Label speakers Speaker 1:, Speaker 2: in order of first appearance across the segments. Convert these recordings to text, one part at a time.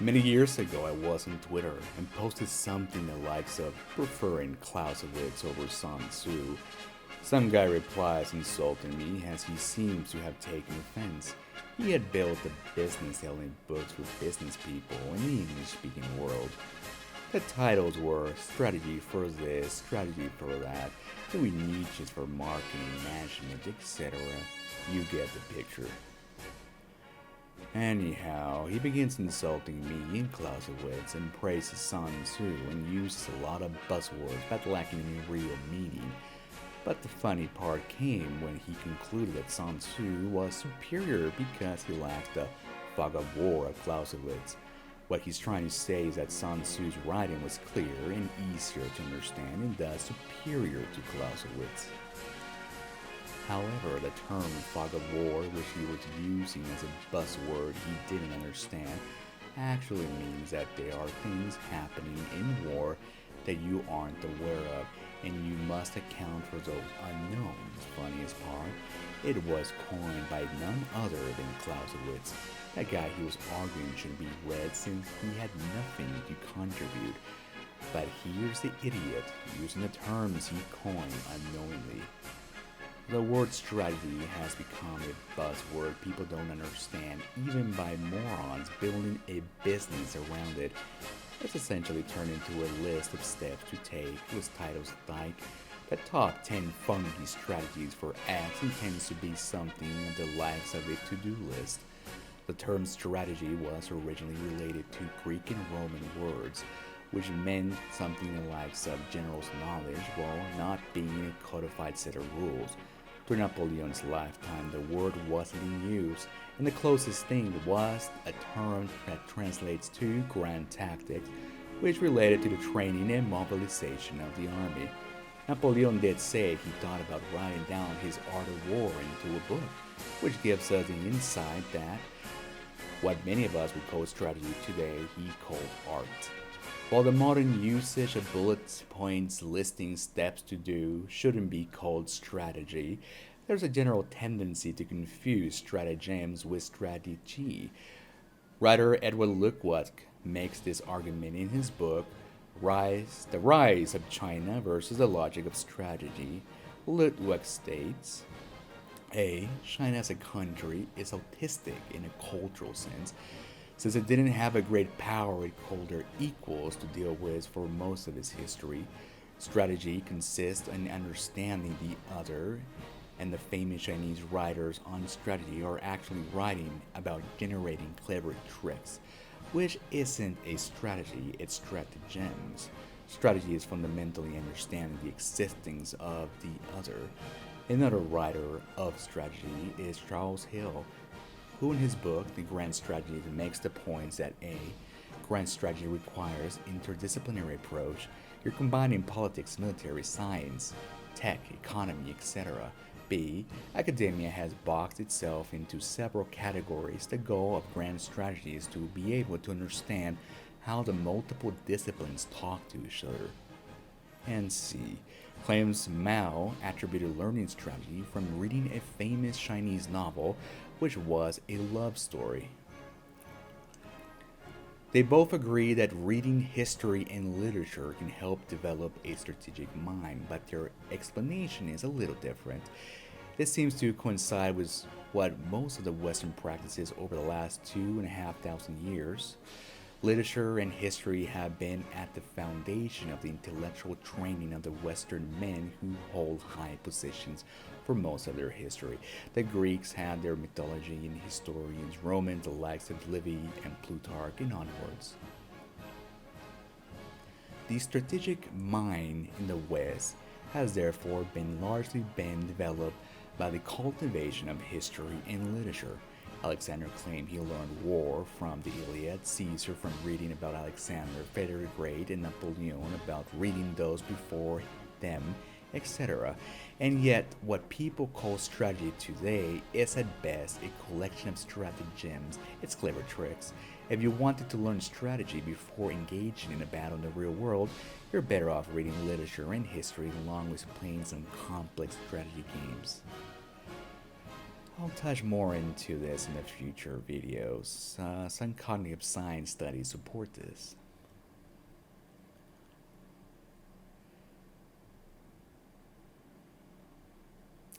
Speaker 1: Many years ago, I was on Twitter and posted something the likes of preferring Clausewitz over Sun Tzu. Some guy replies insulting me as he seems to have taken offense. He had built a business selling books for business people in the English speaking world. The titles were Strategy for this, Strategy for that, doing niches for marketing, management, etc. You get the picture. Anyhow, he begins insulting me in Clausewitz and praises Sun Tzu and uses a lot of buzzwords but lacking any real meaning. But the funny part came when he concluded that Sun Tzu was superior because he lacked the fog of war of Clausewitz. What he's trying to say is that Sun Tzu's writing was clear and easier to understand and thus superior to Clausewitz. However, the term fog of war, which he was using as a buzzword he didn't understand, actually means that there are things happening in war that you aren't aware of, and you must account for those unknowns. Funniest part, it was coined by none other than Clausewitz. That guy he was arguing should be read since he had nothing to contribute. But here's the idiot using the terms he coined unknowingly. The word strategy has become a buzzword people don't understand, even by morons building a business around it. It's essentially turned into a list of steps to take with titles like the top 10 funky strategies for X and tends to be something of the likes of a to-do list. The term strategy was originally related to Greek and Roman words, which meant something the likes of general knowledge while not being a codified set of rules. During Napoleon's lifetime, the word wasn't in use, and the closest thing was a term that translates to grand tactics, which related to the training and mobilization of the army. Napoleon did say he thought about writing down his art of war into a book, which gives us an insight that what many of us would call strategy today, he called art. While the modern usage of bullet points listing steps to do shouldn't be called strategy, there's a general tendency to confuse stratagems with strategy. Writer Edward Luttwak makes this argument in his book, The Rise of China versus the Logic of Strategy. Luttwak states, A. China as a country is autistic in a cultural sense. Since it didn't have a great power it called their equals to deal with for most of its history, strategy consists in understanding the other, and the famous Chinese writers on strategy are actually writing about generating clever tricks, which isn't a strategy, it's stratagems. Strategy is fundamentally understanding the existence of the other. Another writer of strategy is Charles Hill, who in his book, The Grand Strategy, makes the points that A. Grand strategy requires interdisciplinary approach. You're combining politics, military, science, tech, economy, etc. B. Academia has boxed itself into several categories. The goal of grand strategy is to be able to understand how the multiple disciplines talk to each other. And C. Claims Mao attributed learning strategy from reading a famous Chinese novel, which was a love story. They both agree that reading history and literature can help develop a strategic mind, but their explanation is a little different. This seems to coincide with what most of the Western practices over the last 2,500 years. Literature and history have been at the foundation of the intellectual training of the Western men who hold high positions for most of their history. The Greeks had their mythology and historians, Romans the likes of Livy and Plutarch, and onwards. The strategic mind in the West has therefore been largely been developed by the cultivation of history and literature. Alexander claimed he learned war from the Iliad, Caesar from reading about Alexander, Frederick the Great, and Napoleon about reading those before them, etc. And yet, what people call strategy today is at best a collection of stratagems, it's clever tricks. If you wanted to learn strategy before engaging in a battle in the real world, you're better off reading literature and history along with playing some complex strategy games. I'll touch more into this in the future videos. Some cognitive science studies support this.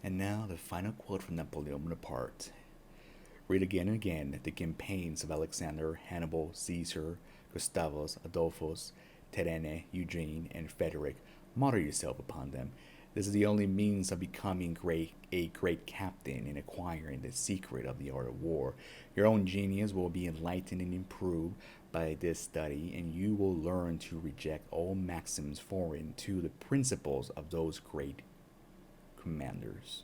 Speaker 1: And now the final quote from Napoleon Bonaparte. Read again and again the campaigns of Alexander, Hannibal, Caesar, Gustavus, Adolphus, Terene, Eugene, and Frederick. Model yourself upon them. This is the only means of becoming a great captain and acquiring the secret of the art of war. Your own genius will be enlightened and improved by this study, and you will learn to reject all maxims foreign to the principles of those great commanders.